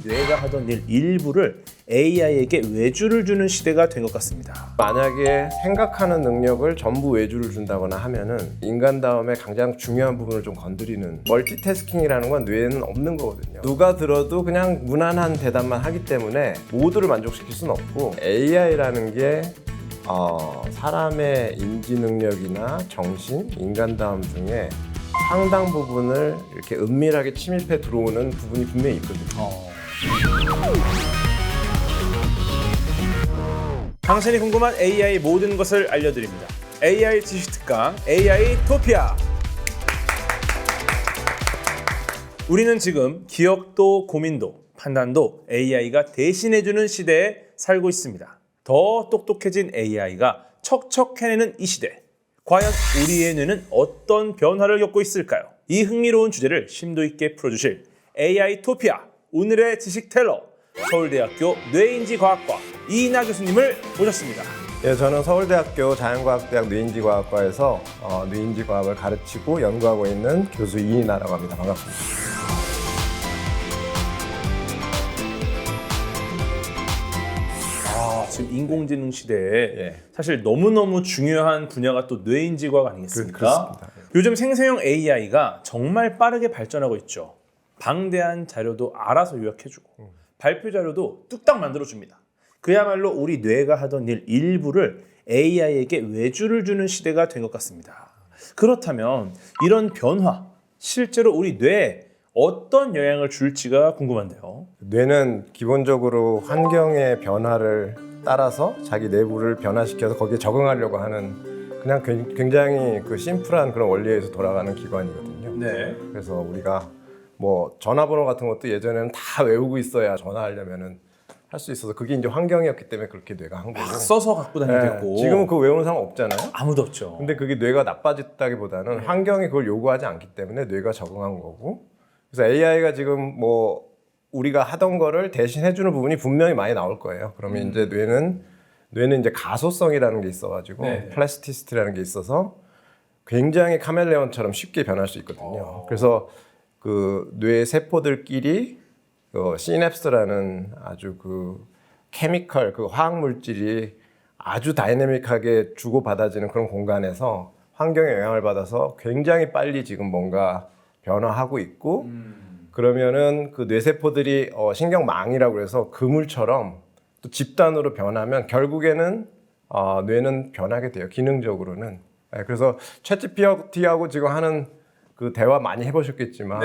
뇌가 하던 일 일부를 AI에게 외주를 주는 시대가 된 것 같습니다. 만약에 생각하는 능력을 전부 외주를 준다거나 하면은 인간 다음에 가장 중요한 부분을 좀 건드리는 멀티태스킹이라는 건 뇌에는 없는 거거든요. 누가 들어도 그냥 무난한 대답만 하기 때문에 모두를 만족시킬 수는 없고 AI라는 게 사람의 인지 능력이나 정신, 인간다움 중에 상당 부분을 이렇게 은밀하게 침입해 들어오는 부분이 분명히 있거든요. 당신이 궁금한 AI 모든 것을 알려드립니다. AI 지식 특강 AI 토피아. 우리는 지금 기억도 고민도 판단도 AI가 대신해주는 시대에 살고 있습니다. 더 똑똑해진 AI가 척척 해내는 이 시대. 과연 우리의 뇌는 어떤 변화를 겪고 있을까요? 이 흥미로운 주제를 심도 있게 풀어주실 AI 토피아 오늘의 지식 텔러 서울대학교 뇌인지과학과 이인하 교수님을 모셨습니다. 예, 저는 서울대학교 자연과학대학 뇌인지과학과에서 뇌인지과학을 가르치고 연구하고 있는 교수 이인하라고 합니다. 반갑습니다. 지금 인공지능 시대에 사실 너무너무 중요한 분야가 또 뇌인지과학 아니겠습니까? 그렇습니다. 요즘 생성형 AI가 정말 빠르게 발전하고 있죠. 방대한 자료도 알아서 요약해주고 발표 자료도 뚝딱 만들어줍니다. 그야말로 우리 뇌가 하던 일 일부를 AI에게 외주를 주는 시대가 된 것 같습니다. 그렇다면 이런 변화, 실제로 우리 뇌에 어떤 영향을 줄지가 궁금한데요. 뇌는 기본적으로 환경의 변화를 따라서 자기 내부를 변화시켜서 거기에 적응하려고 하는 그냥 굉장히 그 심플한 그런 원리에서 돌아가는 기관이거든요. 네. 그래서 우리가 뭐 전화번호 같은 것도 예전에는 다 외우고 있어야 전화하려면은 할 수 있어서 그게 이제 환경이었기 때문에 그렇게 뇌가 한 거고. 막 써서 갖고 다니도 있고. 지금은 그거 외우는 사람 없잖아요. 아무도 없죠. 근데 그게 뇌가 나빠졌다기보다는 환경이 그걸 요구하지 않기 때문에 뇌가 적응한 거고. 그래서 AI가 지금 뭐 우리가 하던 거를 대신 해주는 부분이 분명히 많이 나올 거예요. 그러면 이제 뇌는 이제 가소성이라는 게 있어가지고 플라스티시티라는 게 있어서 굉장히 카멜레온처럼 쉽게 변할 수 있거든요. 그래서 그 뇌 세포들끼리 시냅스라는 아주 그 케미컬, 그 화학 물질이 아주 다이내믹하게 주고받아지는 그런 공간에서 환경에 영향을 받아서 굉장히 빨리 지금 뭔가 변화하고 있고 그러면은 그 뇌세포들이 신경망이라고 해서 그물처럼 또 집단으로 변하면 결국에는 뇌는 변하게 돼요. 기능적으로는. 그래서 챗GPT하고 지금 하는 그 대화 많이 해보셨겠지만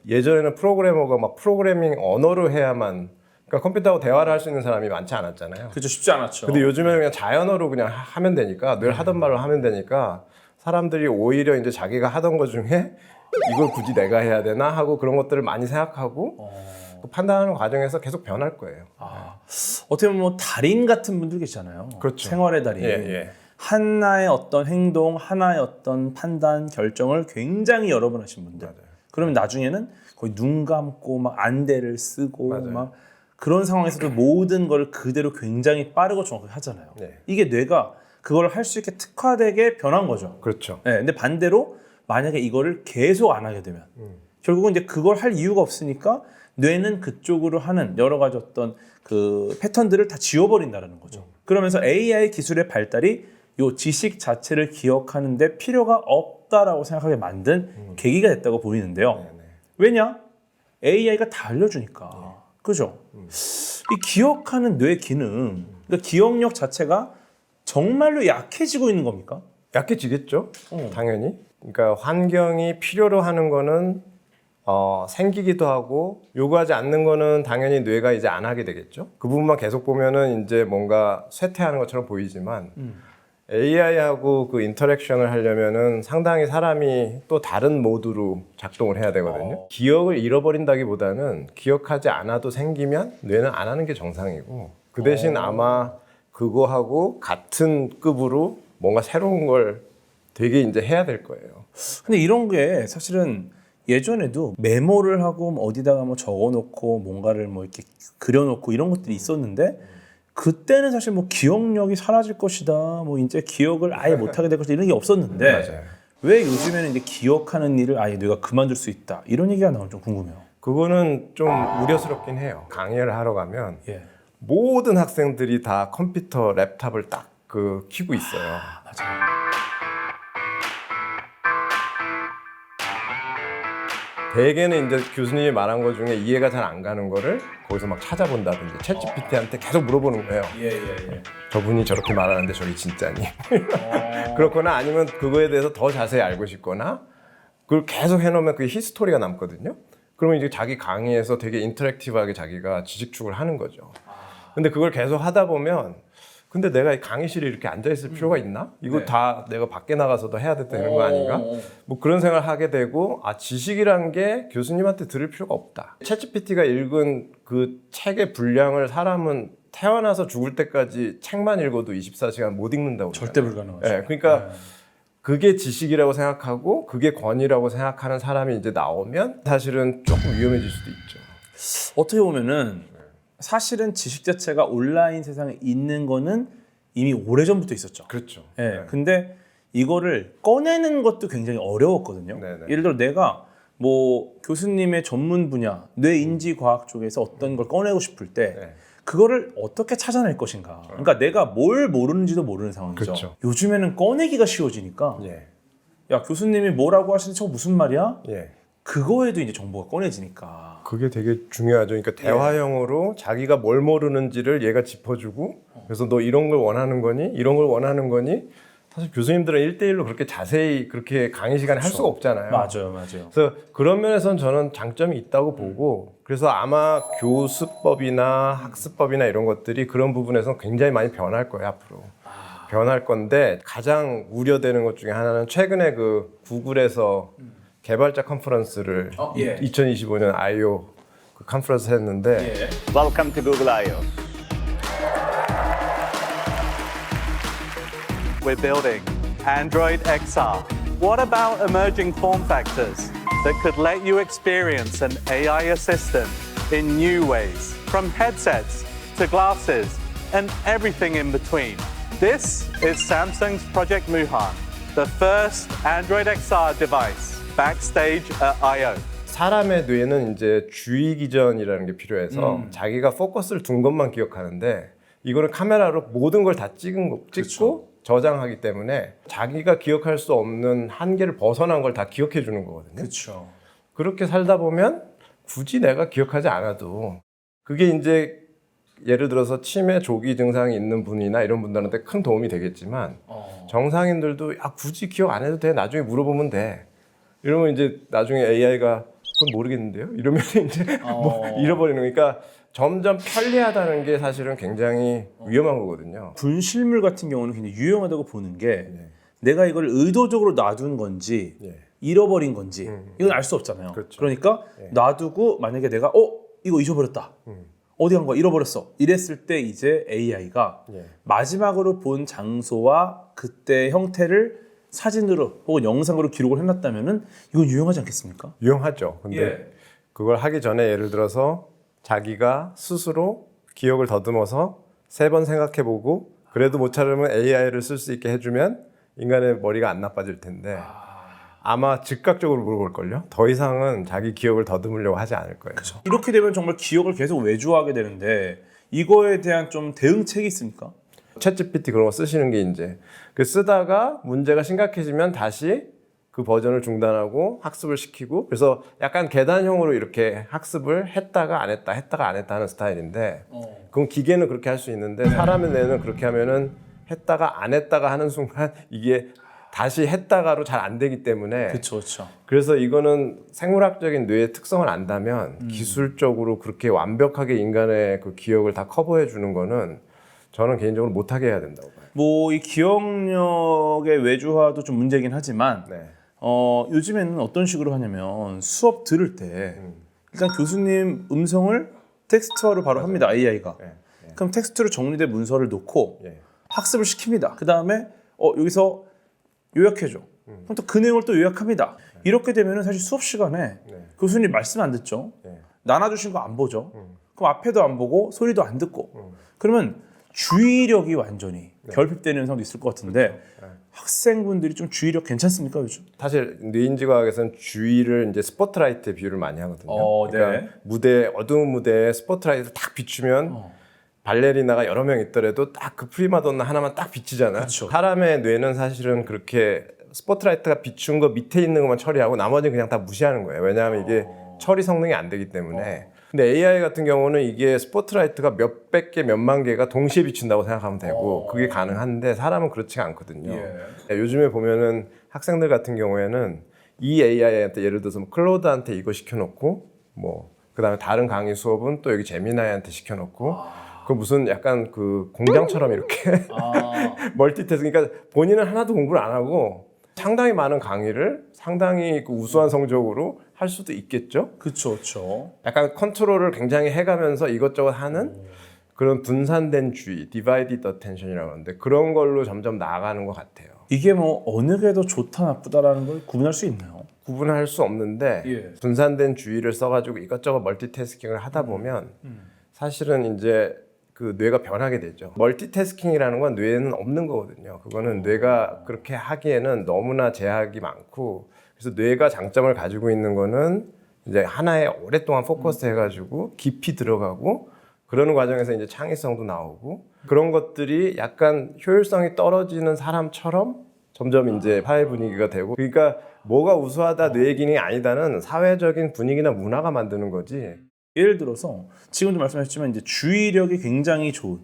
예전에는 프로그래머가 막 프로그래밍 언어로 해야만 그러니까 컴퓨터하고 대화를 할 수 있는 사람이 많지 않았잖아요. 그렇죠. 쉽지 않았죠. 근데 요즘에는 그냥 자연어로 그냥 하면 되니까 늘 하던 말로 하면 되니까 사람들이 오히려 이제 자기가 하던 것 중에 이걸 굳이 내가 해야 되나 하고 그런 것들을 많이 생각하고 그 판단하는 과정에서 계속 변할 거예요. 어떻게 보면 뭐 달인 같은 분들 계시잖아요. 그렇죠. 생활의 달인. 하나의 어떤 행동, 하나의 어떤 판단, 결정을 굉장히 여러 번 하신 분들. 그러면 나중에는 거의 눈 감고 막 안대를 쓰고 막 그런 상황에서도 모든 걸 그대로 굉장히 빠르고 정확하게 하잖아요. 이게 뇌가 그걸 할 수 있게 특화되게 변한 거죠. 그렇죠. 근데 반대로 만약에 이거를 계속 안 하게 되면 결국은 이제 그걸 할 이유가 없으니까 뇌는 그쪽으로 하는 여러 가지 어떤 그 패턴들을 다 지워버린다는 거죠. 그러면서 AI 기술의 발달이 요 지식 자체를 기억하는데 필요가 없다라고 생각하게 만든 계기가 됐다고 보이는데요. 왜냐? AI가 다 알려주니까. 그죠? 이 기억하는 뇌 기능, 그러니까 기억력 자체가 정말로 약해지고 있는 겁니까? 약해지겠죠. 당연히. 그러니까 환경이 필요로 하는 거는 생기기도 하고 요구하지 않는 거는 당연히 뇌가 이제 안 하게 되겠죠. 그 부분만 계속 보면은 이제 뭔가 쇠퇴하는 것처럼 보이지만 AI하고 그 인터랙션을 하려면은 상당히 사람이 또 다른 모드로 작동을 해야 되거든요. 기억을 잃어버린다기보다는 기억하지 않아도 생기면 뇌는 안 하는 게 정상이고 그 대신 아마 그거하고 같은 급으로 뭔가 새로운 걸 되게 이제 해야 될 거예요. 근데 이런 게 사실은 예전에도 메모를 하고 어디다가 뭐 적어놓고 뭔가를 뭐 이렇게 그려놓고 이런 것들이 있었는데 그때는 사실 뭐 기억력이 사라질 것이다, 뭐 이제 기억을 아예 못하게 될 것이다 이런 게 없었는데 왜 요즘에는 이제 기억하는 일을 아예 뇌가 그만둘 수 있다 이런 얘기가 나오면 좀 궁금해요. 그거는 좀 우려스럽긴 해요. 강의를 하러 가면 예. 모든 학생들이 다 컴퓨터 랩탑을 딱 켜고 있어요. 맞아요. 대개는 이제 교수님이 말한 것 중에 이해가 잘 안 가는 거를 거기서 막 찾아본다든지 챗GPT한테 계속 물어보는 거예요. 예. 저분이 저렇게 말하는데 저게 진짜니? 그렇거나 아니면 그거에 대해서 더 자세히 알고 싶거나 그걸 계속 해놓으면 그게 히스토리가 남거든요. 그러면 이제 자기 강의에서 되게 인터랙티브하게 자기가 지식축을 하는 거죠. 근데 그걸 계속 하다 보면 근데 내가 이 강의실에 이렇게 앉아있을 필요가 있나? 이거 네. 다 내가 밖에 나가서도 해야 되는 거 아닌가? 뭐 그런 생각을 하게 되고 지식이란 게 교수님한테 들을 필요가 없다. 챗GPT가 읽은 그 책의 분량을 사람은 태어나서 죽을 때까지 책만 읽어도 24시간 못 읽는다고 절대 그러잖아요. 불가능하죠. 네, 그러니까 그게 지식이라고 생각하고 그게 권위라고 생각하는 사람이 이제 나오면 사실은 조금 위험해질 수도 있죠. 어떻게 보면은 사실은 지식 자체가 온라인 세상에 있는 거는 이미 오래전부터 있었죠. 그렇죠. 예. 네. 근데 이거를 꺼내는 것도 굉장히 어려웠거든요. 네네. 예를 들어 내가 뭐 교수님의 전문 분야 뇌인지 과학 쪽에서 어떤 걸 꺼내고 싶을 때 네. 그거를 어떻게 찾아낼 것인가. 그러니까 내가 뭘 모르는지도 모르는 상황이죠. 그렇죠. 요즘에는 꺼내기가 쉬워지니까 예. 야 교수님이 뭐라고 하시는지 저거 무슨 말이야? 예. 그거에도 이제 정보가 꺼내지니까. 그게 되게 중요하죠. 그러니까 대화형으로 자기가 뭘 모르는지를 얘가 짚어주고 그래서 너 이런 걸 원하는 거니? 이런 걸 원하는 거니? 사실 교수님들은 1대1로 그렇게 자세히 그렇게 강의 시간에 할 수가 없잖아요. 맞아요. 그래서 그런 면에서는 저는 장점이 있다고 보고 그래서 아마 교수법이나 학습법이나 이런 것들이 그런 부분에서 굉장히 많이 변할 거예요, 앞으로. 변할 건데 가장 우려되는 것 중에 하나는 최근에 그 구글에서 개발자 컨퍼런스를 예. 2025년 I.O. 그 컨퍼런스 했는데 Welcome to Google I/O. We're building Android XR. What about emerging form factors that could let you experience an AI assistant in new ways, from headsets to glasses and everything in between? This is Samsung's Project Muhan, the first Android XR device backstage at I/O. 사람의 뇌는 이제 주의 기전이라는 게 필요해서 자기가 포커스를 둔 것만 기억하는데 이거는 카메라로 모든 걸 다 찍고 그렇죠. 저장하기 때문에 자기가 기억할 수 없는 한계를 벗어난 걸 다 기억해 주는 거거든요. 그렇죠. 그렇게 살다 보면 굳이 내가 기억하지 않아도 그게 이제 예를 들어서 치매 조기 증상이 있는 분이나 이런 분들한테 큰 도움이 되겠지만 정상인들도 굳이 기억 안 해도 돼. 나중에 물어보면 돼. 이러면 이제 나중에 AI가 그건 모르겠는데요. 이러면 이제 뭐 잃어버리는 거니까 점점 편리하다는 게 사실은 굉장히 위험한 거거든요. 분실물 같은 경우는 굉장히 유용하다고 보는 게 내가 이걸 의도적으로 놔둔 건지 잃어버린 건지 이건 알 수 없잖아요. 그렇죠. 그러니까 놔두고 만약에 내가 이거 잊어버렸다. 어디 간 거야? 잃어버렸어. 이랬을 때 이제 AI가 마지막으로 본 장소와 그때 형태를 사진으로 혹은 영상으로 기록을 해놨다면은 이건 유용하지 않겠습니까? 유용하죠. 근데 그걸 하기 전에 예를 들어서 자기가 스스로 기억을 더듬어서 3번 생각해보고 그래도 못 찾으면 AI를 쓸 수 있게 해주면 인간의 머리가 안 나빠질 텐데 아마 즉각적으로 물어볼걸요? 더 이상은 자기 기억을 더듬으려고 하지 않을 거예요. 그렇죠. 이렇게 되면 정말 기억을 계속 외주하게 되는데 이거에 대한 좀 대응책이 있습니까? 챗GPT 그런 거 쓰시는 게 이제 그 쓰다가 문제가 심각해지면 다시 그 버전을 중단하고 학습을 시키고 그래서 약간 계단형으로 이렇게 학습을 했다가 안 했다 했다가 안 했다 하는 스타일인데 그럼 기계는 그렇게 할 수 있는데 사람의 뇌는 그렇게 하면은 했다가 안 했다가 하는 순간 이게 다시 했다가로 잘 안 되기 때문에 그렇죠. 그래서 이거는 생물학적인 뇌의 특성을 안다면 기술적으로 그렇게 완벽하게 인간의 그 기억을 다 커버해 주는 거는 저는 개인적으로 못하게 해야 된다고 봐요. 뭐 이 기억력의 외주화도 좀 문제긴 하지만 요즘에는 어떤 식으로 하냐면 수업 들을 때 일단 교수님 음성을 텍스트화로 바로 합니다. AI가. 그럼 텍스트로 정리된 문서를 놓고 학습을 시킵니다. 그 다음에 여기서 요약해줘. 그럼 또 그 내용을 또 요약합니다. 이렇게 되면은 사실 수업 시간에 교수님 말씀 안 듣죠. 나눠주신 거 안 보죠. 그럼 앞에도 안 보고 소리도 안 듣고. 그러면 주의력이 완전히 결핍되는 현상도 있을 것 같은데 학생분들이 좀 주의력 괜찮습니까 요즘? 사실 뇌인지과학에서는 주의를 이제 스포트라이트에 비유를 많이 하거든요. 네. 그러니까 무대 어두운 무대에 스포트라이트를 딱 비추면 발레리나가 여러 명 있더라도 딱 그 프리마돈나 하나만 딱 비치잖아요. 그쵸. 사람의 뇌는 사실은 그렇게 스포트라이트가 비춘 거 밑에 있는 것만 처리하고 나머지는 그냥 다 무시하는 거예요. 왜냐하면 이게 처리 성능이 안 되기 때문에. 근데 AI 같은 경우는 이게 스포트라이트가 몇백 개, 몇만 개가 동시에 비춘다고 생각하면 되고 그게 가능한데 사람은 그렇지가 않거든요. 요즘에 보면은 학생들 같은 경우에는 이 AI한테 예를 들어서 뭐 클로드한테 이거 시켜놓고 뭐 그다음에 다른 강의 수업은 또 여기 제미나이한테 시켜놓고 그 무슨 약간 그 공장처럼 이렇게 멀티태스킹. 그러니까 본인은 하나도 공부를 안 하고 상당히 많은 강의를 상당히 그 우수한 성적으로 할 수도 있겠죠. 그렇죠, 그렇죠. 약간 컨트롤을 굉장히 해가면서 이것저것 하는 그런 분산된 주의, divided attention이라고 하는데 그런 걸로 점점 나아가는 것 같아요. 이게 뭐 어느 게 더 좋다 나쁘다라는 걸 구분할 수 있나요? 구분할 수 없는데 예. 분산된 주의를 써가지고 이것저것 멀티태스킹을 하다 보면 사실은 이제 그 뇌가 변하게 되죠. 멀티태스킹이라는 건 뇌에는 없는 거거든요. 그거는 뇌가 그렇게 하기에는 너무나 제약이 많고 그래서 뇌가 장점을 가지고 있는 거는 이제 하나에 오랫동안 포커스 해가지고 깊이 들어가고 그러는 과정에서 이제 창의성도 나오고 그런 것들이 약간 효율성이 떨어지는 사람처럼 점점 이제 사회 분위기가 되고 그러니까 뭐가 우수하다 뇌의 기능이 아니다는 사회적인 분위기나 문화가 만드는 거지. 예를 들어서 지금도 말씀하셨지만 이제 주의력이 굉장히 좋은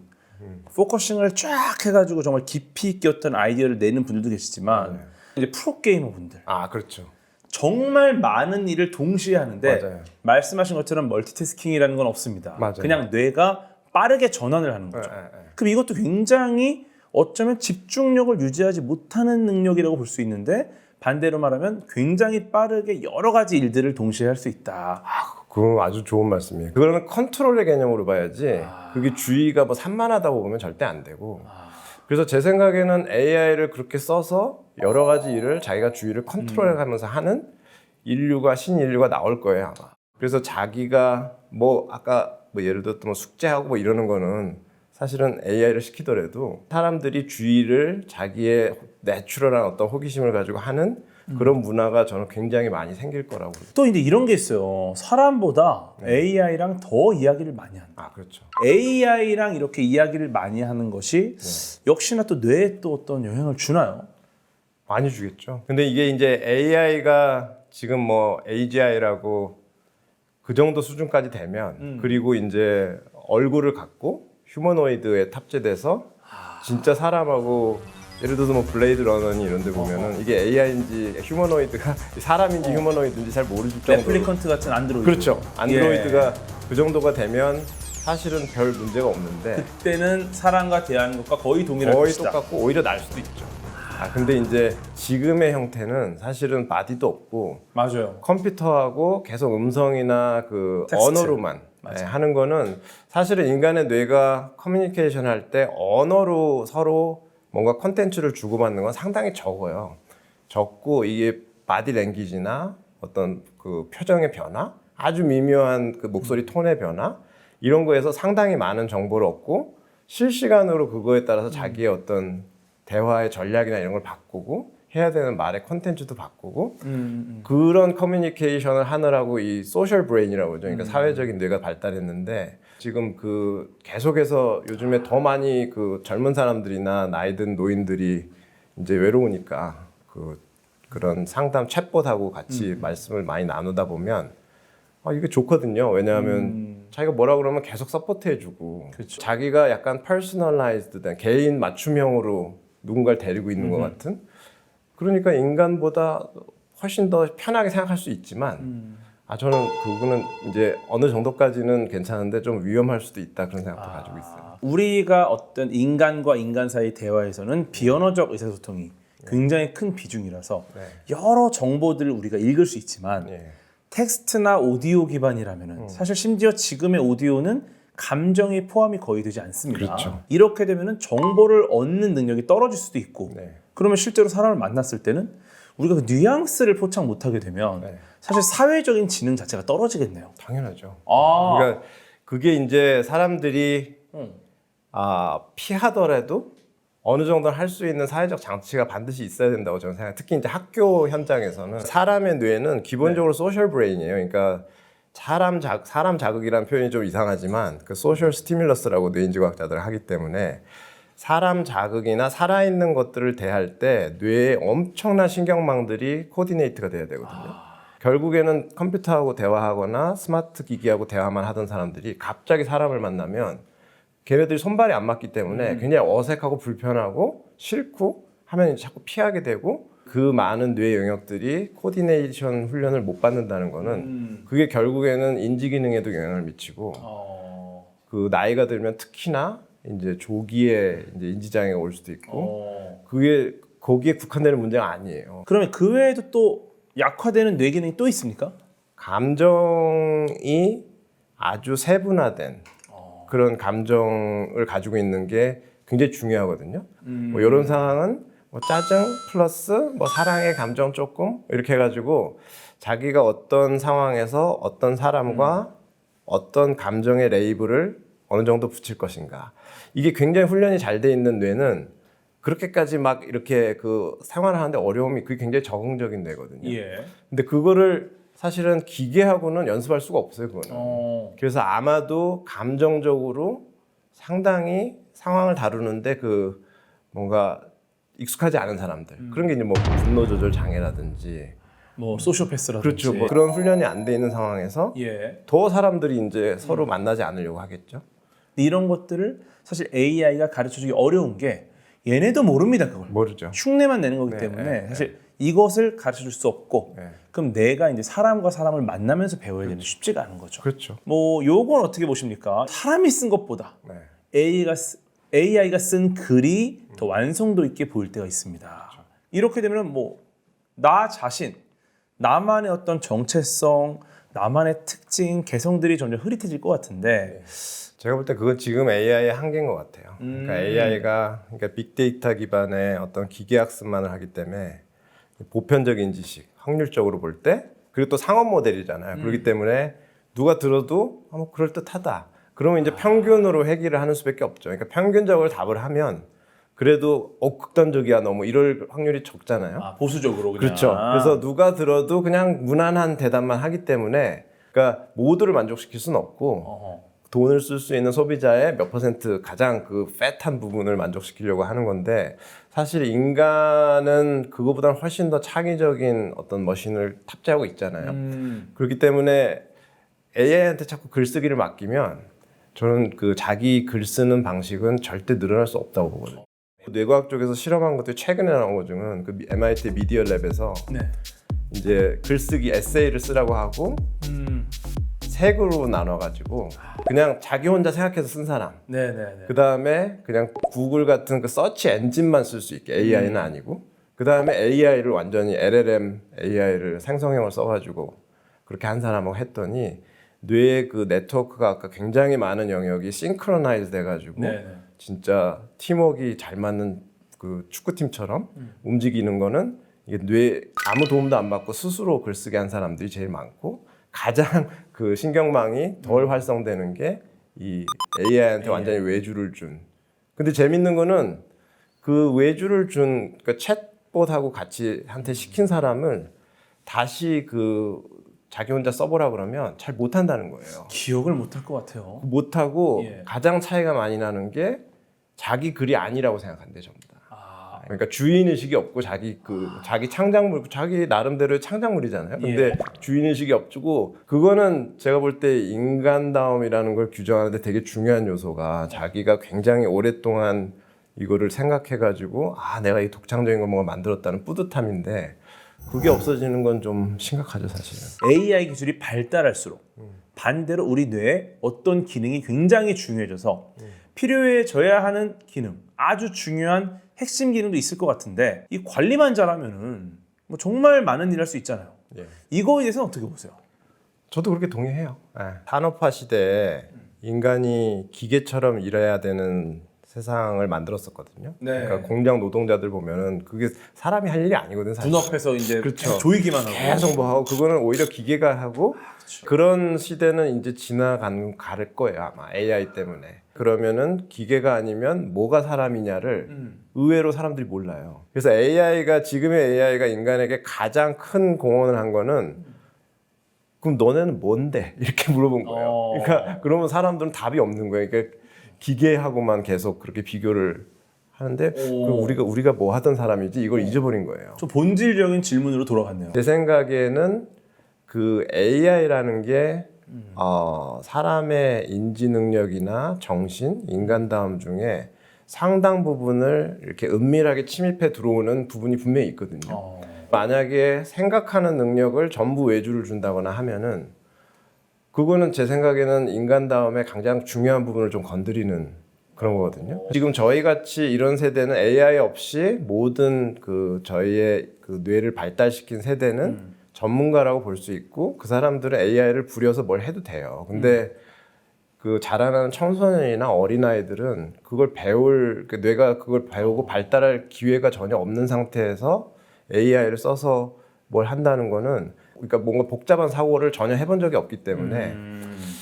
포커싱을 쫙 해가지고 정말 깊이 있게 어떤 아이디어를 내는 분들도 계시지만 이제 프로게이머 분들 아 그렇죠. 정말 많은 일을 동시에 하는데 맞아요. 말씀하신 것처럼 멀티태스킹이라는 건 없습니다. 맞아요. 그냥 뇌가 빠르게 전환을 하는 거죠. 그럼 이것도 굉장히 어쩌면 집중력을 유지하지 못하는 능력이라고 볼 수 있는데 반대로 말하면 굉장히 빠르게 여러 가지 일들을 동시에 할 수 있다. 그건 아주 좋은 말씀이에요. 그거는 컨트롤의 개념으로 봐야지 그게 주의가 뭐 산만하다고 보면 절대 안 되고 그래서 제 생각에는 AI를 그렇게 써서 여러 가지 일을 자기가 주의를 컨트롤해가면서 하는 인류가 신인류가 나올 거예요 아마. 그래서 자기가 뭐 아까 뭐 예를 들어 뭐 숙제하고 뭐 이러는 거는 사실은 AI를 시키더라도 사람들이 주의를 자기의 내추럴한 어떤 호기심을 가지고 하는 그런 문화가 저는 굉장히 많이 생길 거라고. 또 이제 이런 게 있어요. 사람보다 AI랑 더 이야기를 많이 한다. 아 그렇죠. AI랑 이렇게 이야기를 많이 하는 것이 역시나 또 뇌에 또 어떤 영향을 주나요? 많이 주겠죠. 근데 이게 이제 AI가 지금 뭐 AGI라고 그 정도 수준까지 되면 그리고 이제 얼굴을 갖고 휴머노이드에 탑재돼서 진짜 사람하고 예를 들어서 뭐 블레이드 러너니 이런 데 보면은 이게 AI인지 휴머노이드가 사람인지 휴머노이드인지 잘 모르실 정도로 레플리컨트 같은 안드로이드. 그렇죠. 안드로이드가 그 정도가 되면 사실은 별 문제가 없는데 그때는 사람과 대하는 것과 거의 동일할 거의 것이다. 똑같고 오히려 날 수도 있죠. 근데 이제 지금의 형태는 사실은 바디도 없고 맞아요. 컴퓨터하고 계속 음성이나 그 텍스트. 언어로만 하는 거는 사실은 인간의 뇌가 커뮤니케이션 할 때 언어로 서로 뭔가 콘텐츠를 주고받는 건 상당히 적어요. 적고 이게 바디 랭귀지나 어떤 그 표정의 변화, 아주 미묘한 그 목소리 톤의 변화 이런 거에서 상당히 많은 정보를 얻고 실시간으로 그거에 따라서 자기의 어떤 대화의 전략이나 이런 걸 바꾸고 해야 되는 말의 콘텐츠도 바꾸고 그런 커뮤니케이션을 하느라고 이 소셜 브레인이라고 하죠. 그러니까 사회적인 뇌가 발달했는데 지금 그 계속해서 요즘에 더 많이 그 젊은 사람들이나 나이 든 노인들이 이제 외로우니까 그런 상담 챗봇하고 같이 말씀을 많이 나누다 보면 이게 좋거든요. 왜냐하면 자기가 뭐라 그러면 계속 서포트해주고 그쵸. 자기가 약간 퍼스널라이즈드된 개인 맞춤형으로 누군가를 데리고 있는 것 같은 그러니까 인간보다 훨씬 더 편하게 생각할 수 있지만 저는 그거는 이제 어느 정도까지는 괜찮은데 좀 위험할 수도 있다 그런 생각도 가지고 있어요. 우리가 어떤 인간과 인간 사이 대화에서는 비언어적 의사소통이 굉장히 큰 비중이라서 여러 정보들을 우리가 읽을 수 있지만 텍스트나 오디오 기반이라면은 사실 심지어 지금의 오디오는 감정의 포함이 거의 되지 않습니다. 그렇죠. 이렇게 되면은 정보를 얻는 능력이 떨어질 수도 있고 그러면 실제로 사람을 만났을 때는 우리가 그 뉘앙스를 포착 못하게 되면 사실 사회적인 지능 자체가 떨어지겠네요. 당연하죠. 아. 그러니까 그게 이제 사람들이 피하더라도 어느 정도는 할 수 있는 사회적 장치가 반드시 있어야 된다고 저는 생각해요. 특히 이제 학교 현장에서는 사람의 뇌는 기본적으로 소셜 브레인이에요. 그러니까 사람 자극이라는 표현이 좀 이상하지만 그 소셜 스티뮬러스라고 뇌인지과학자들 하기 때문에 사람 자극이나 살아있는 것들을 대할 때 뇌에 엄청난 신경망들이 코디네이트가 돼야 되거든요. 결국에는 컴퓨터하고 대화하거나 스마트 기기하고 대화만 하던 사람들이 갑자기 사람을 만나면 걔네들이 손발이 안 맞기 때문에 굉장히 어색하고 불편하고 싫고 하면 이제 자꾸 피하게 되고 그 많은 뇌 영역들이 코디네이션 훈련을 못 받는다는 거는 그게 결국에는 인지 기능에도 영향을 미치고 그 나이가 들면 특히나 이제 조기에 이제 인지 장애가 올 수도 있고 그게 거기에 국한되는 문제가 아니에요. 그러면 그 외에도 또 약화되는 뇌 기능이 또 있습니까? 감정이 아주 세분화된 그런 감정을 가지고 있는 게 굉장히 중요하거든요. 뭐 이런 상황은 뭐 짜증 플러스 뭐 사랑의 감정 조금 이렇게 해가지고 자기가 어떤 상황에서 어떤 사람과 어떤 감정의 레이블을 어느 정도 붙일 것인가. 이게 굉장히 훈련이 잘 돼 있는 뇌는 그렇게까지 막 이렇게 그 생활을 하는데 어려움이 그게 굉장히 적응적인 뇌거든요. 예. 근데 그거를 사실은 기계하고는 연습할 수가 없어요, 그거는. 그래서 아마도 감정적으로 상당히 상황을 다루는데 그 뭔가 익숙하지 않은 사람들. 그런 게 이제 뭐 분노 조절 장애라든지 뭐 소시오패스라든지. 그렇죠. 뭐 그런 훈련이 안 돼 있는 상황에서 예. 더 사람들이 이제 서로 만나지 않으려고 하겠죠. 이런 것들을 사실 AI가 가르쳐주기 어려운 게 얘네도 모릅니다, 그걸. 모르죠. 흉내만 내는 거기 때문에 사실 이것을 가르쳐줄 수 없고 그럼 내가 이제 사람과 사람을 만나면서 배워야 되는 쉽지가 않은 거죠. 그렇죠. 뭐 요건 어떻게 보십니까? 사람이 쓴 것보다 AI가 쓴 글이 더 완성도 있게 보일 때가 있습니다. 이렇게 되면 뭐 나 자신, 나만의 어떤 정체성, 나만의 특징, 개성들이 점점 흐릿해질 것 같은데 제가 볼 때 그건 지금 AI의 한계인 것 같아요. 그러니까 AI가 그러니까 빅데이터 기반의 어떤 기계학습만을 하기 때문에 보편적인 지식, 확률적으로 볼 때 그리고 또 상업 모델이잖아요. 그렇기 때문에 누가 들어도 뭐 그럴듯하다. 그러면 이제 평균으로 회귀를 하는 수밖에 없죠. 그러니까 평균적으로 답을 하면 그래도 극단적이야 너무 이럴 확률이 적잖아요. 아, 보수적으로 그냥. 그렇죠. 그래서 누가 들어도 그냥 무난한 대답만 하기 때문에 그러니까 모두를 만족시킬 수는 없고 돈을 쓸 수 있는 소비자의 몇 퍼센트 가장 그 팻한 부분을 만족시키려고 하는 건데 사실 인간은 그거보다는 훨씬 더 창의적인 어떤 머신을 탑재하고 있잖아요. 그렇기 때문에 AI한테 자꾸 글쓰기를 맡기면 저는 그 자기 글 쓰는 방식은 절대 늘어날 수 없다고 보거든요. 뇌과학 쪽에서 실험한 것도 최근에 나온 것 중은 그 MIT 미디어 랩에서 이제 글쓰기 에세이를 쓰라고 하고 세 그룹으로 나눠가지고 그냥 자기 혼자 생각해서 쓴 사람. 그 다음에 그냥 구글 같은 그 서치 엔진만 쓸 수 있게 AI는 아니고. 그 다음에 AI를 완전히 LLM AI를 생성형을 써가지고 그렇게 한 사람하고 했더니 뇌의 그 네트워크가 아까 굉장히 많은 영역이 싱크로나이즈 돼가지고 진짜 팀워크가 잘 맞는 그 축구팀처럼 움직이는 거는 이게 뇌 아무 도움도 안 받고 스스로 글쓰기 한 사람들이 제일 많고 가장 그 신경망이 덜 활성되는 게 이 AI한테 완전히 외주를 준. 근데 재밌는 거는 그 외주를 준 그 챗봇하고 같이 한테 시킨 사람을 다시 그 자기 혼자 써보라 그러면 잘 못한다는 거예요. 기억을 못할 것 같아요. 못하고 가장 차이가 많이 나는 게 자기 글이 아니라고 생각한대 전부 다. 그러니까 주인 의식이 없고 자기 창작물, 자기 나름대로의 창작물이잖아요. 근데 주인 의식이 없고 그거는 제가 볼 때 인간다움이라는 걸 규정하는데 되게 중요한 요소가 자기가 굉장히 오랫동안 이거를 생각해가지고 내가 이 독창적인 걸 뭔가 만들었다는 뿌듯함인데 그게 없어지는 건 좀 심각하죠 사실은. AI 기술이 발달할수록 반대로 우리 뇌에 어떤 기능이 굉장히 중요해져서 필요해져야 하는 기능, 아주 중요한 핵심 기능도 있을 것 같은데 이 관리만 잘하면은 뭐 정말 많은 일을 할 수 있잖아요. 이거에 대해서는 어떻게 보세요? 저도 그렇게 동의해요. 산업화 시대에 인간이 기계처럼 일해야 되는 세상을 만들었었거든요. 네. 그러니까 공장 노동자들 보면은 그게 사람이 할 일이 아니거든 사실. 분업해서 이제 그렇죠. 조이기만 하고. 계속 뭐 하고 그거는 오히려 기계가 하고 그런 시대는 이제 갈 거예요 아마 AI 때문에. 그러면은 기계가 아니면 뭐가 사람이냐를 의외로 사람들이 몰라요. 그래서 지금의 AI가 인간에게 가장 큰 공헌을 한 거는 그럼 너네는 뭔데? 이렇게 물어본 거예요. 그러니까 그러면 사람들은 답이 없는 거예요. 그러니까 기계하고만 계속 그렇게 비교를 하는데 그럼 우리가 뭐 하던 사람이지 이걸 잊어버린 거예요. 좀 본질적인 질문으로 돌아갔네요. 제 생각에는 그 AI라는 게 사람의 인지 능력이나 정신, 인간다움 중에 상당 부분을 이렇게 은밀하게 침입해 들어오는 부분이 분명히 있거든요. 만약에 생각하는 능력을 전부 외주를 준다거나 하면은 그거는 제 생각에는 인간다움의 가장 중요한 부분을 좀 건드리는 그런 거거든요. 지금 저희 같이 이런 세대는 AI 없이 모든 그 저희의 그 뇌를 발달시킨 세대는 전문가라고 볼 수 있고 그 사람들은 AI를 부려서 뭘 해도 돼요. 근데 그 자라나는 청소년이나 어린아이들은 그걸 뇌가 그걸 배우고 발달할 기회가 전혀 없는 상태에서 AI를 써서 뭘 한다는 거는 그러니까 뭔가 복잡한 사고를 전혀 해본 적이 없기 때문에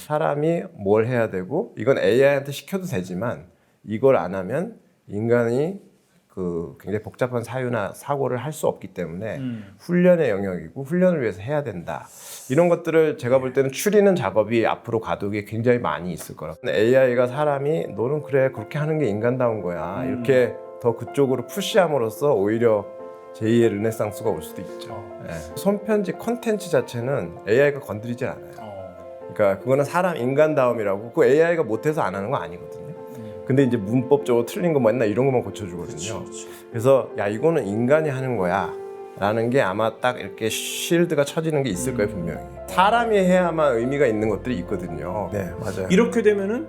사람이 뭘 해야 되고 이건 AI한테 시켜도 되지만 이걸 안 하면 인간이 그 굉장히 복잡한 사유나 사고를 할 수 없기 때문에 훈련의 영역이고 훈련을 위해서 해야 된다. 이런 것들을 제가 볼 때는 추리는 작업이 앞으로 가독이 굉장히 많이 있을 거라. AI가 사람이 너는 그래 그렇게 하는 게 인간다운 거야. 이렇게 더 그쪽으로 푸시함으로써 오히려 제2의 르네상스가 올 수도 있죠. 손편지 콘텐츠 자체는 AI가 건드리질 않아요. 그러니까 그거는 사람 인간다움이라고 그 AI가 못해서 안 하는 거 아니거든요. 근데 이제 문법적으로 틀린 거 맨날 이런 것만 고쳐주거든요. 그래서 야 이거는 인간이 하는 거야 라는 게 아마 딱 이렇게 쉴드가 쳐지는 게 있을 거예요 분명히. 사람이 해야만 의미가 있는 것들이 있거든요. 네 맞아요. 이렇게 되면은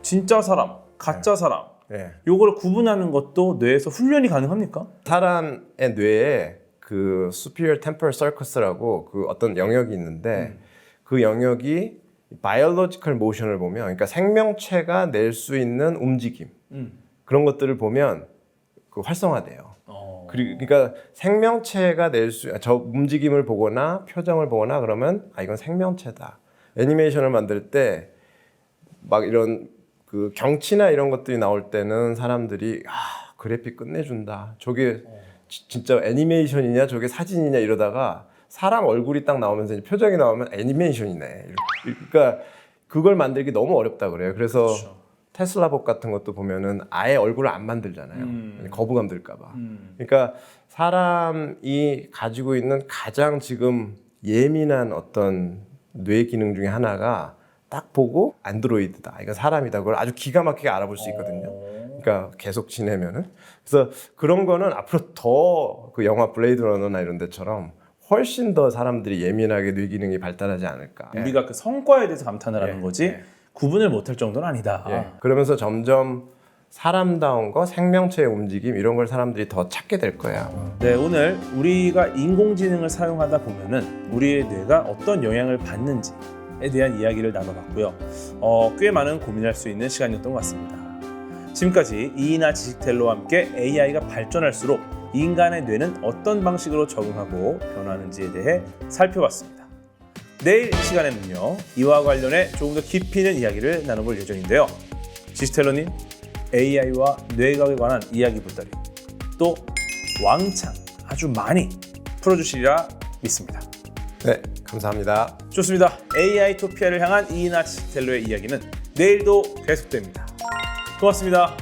진짜 사람, 가짜 사람 네. 요걸 구분하는 것도 뇌에서 훈련이 가능합니까? 사람의 뇌에 그 superior temporal circuit라고 그 어떤 영역이 있는데 그 영역이 biological motion을 보면 그러니까 생명체가 낼 수 있는 움직임 그런 것들을 보면 그 활성화돼요. 그러니까 생명체가 낼 저 움직임을 보거나 표정을 보거나 그러면 아 이건 생명체다. 애니메이션을 만들 때 막 이런 그 경치나 이런 것들이 나올 때는 사람들이 그래픽 끝내준다. 저게 진짜 애니메이션이냐 저게 사진이냐 이러다가 사람 얼굴이 딱 나오면서 표정이 나오면 애니메이션이네. 그러니까 그걸 만들기 너무 어렵다 그래요. 그래서 그렇죠. 테슬라복 같은 것도 보면은 아예 얼굴을 안 만들잖아요. 거부감 들까봐. 그러니까 사람이 가지고 있는 가장 지금 예민한 어떤 뇌 기능 중에 하나가 딱 보고 안드로이드다. 이거 사람이다. 그걸 아주 기가 막히게 알아볼 수 있거든요. 그러니까 계속 지내면은. 그래서 그런 거는 앞으로 더 그 영화 블레이드 러너나 이런 데처럼 훨씬 더 사람들이 예민하게 뇌 기능이 발달하지 않을까. 우리가 그 성과에 대해서 감탄을 하는 거지 구분을 못할 정도는 아니다. 그러면서 점점 사람다운 거, 생명체의 움직임 이런 걸 사람들이 더 찾게 될 거야. 네, 오늘 우리가 인공지능을 사용하다 보면은 우리의 뇌가 어떤 영향을 받는지에 대한 이야기를 나눠봤고요. 꽤 많은 고민할 수 있는 시간이었던 것 같습니다. 지금까지 이이나 지식텔러와 함께 AI가 발전할수록 인간의 뇌는 어떤 방식으로 적응하고 변하는지에 대해 살펴봤습니다. 내일 시간에는요, 이와 관련해 조금 더 깊이 있는 이야기를 나눠볼 예정인데요. 지식텔러님, AI와 뇌과에 관한 이야기보다리 또 왕창 아주 많이 풀어주시리라 믿습니다. 네, 감사합니다. 좋습니다. AI 토피아를 향한 이이나 지식텔러의 이야기는 내일도 계속됩니다. 고맙습니다.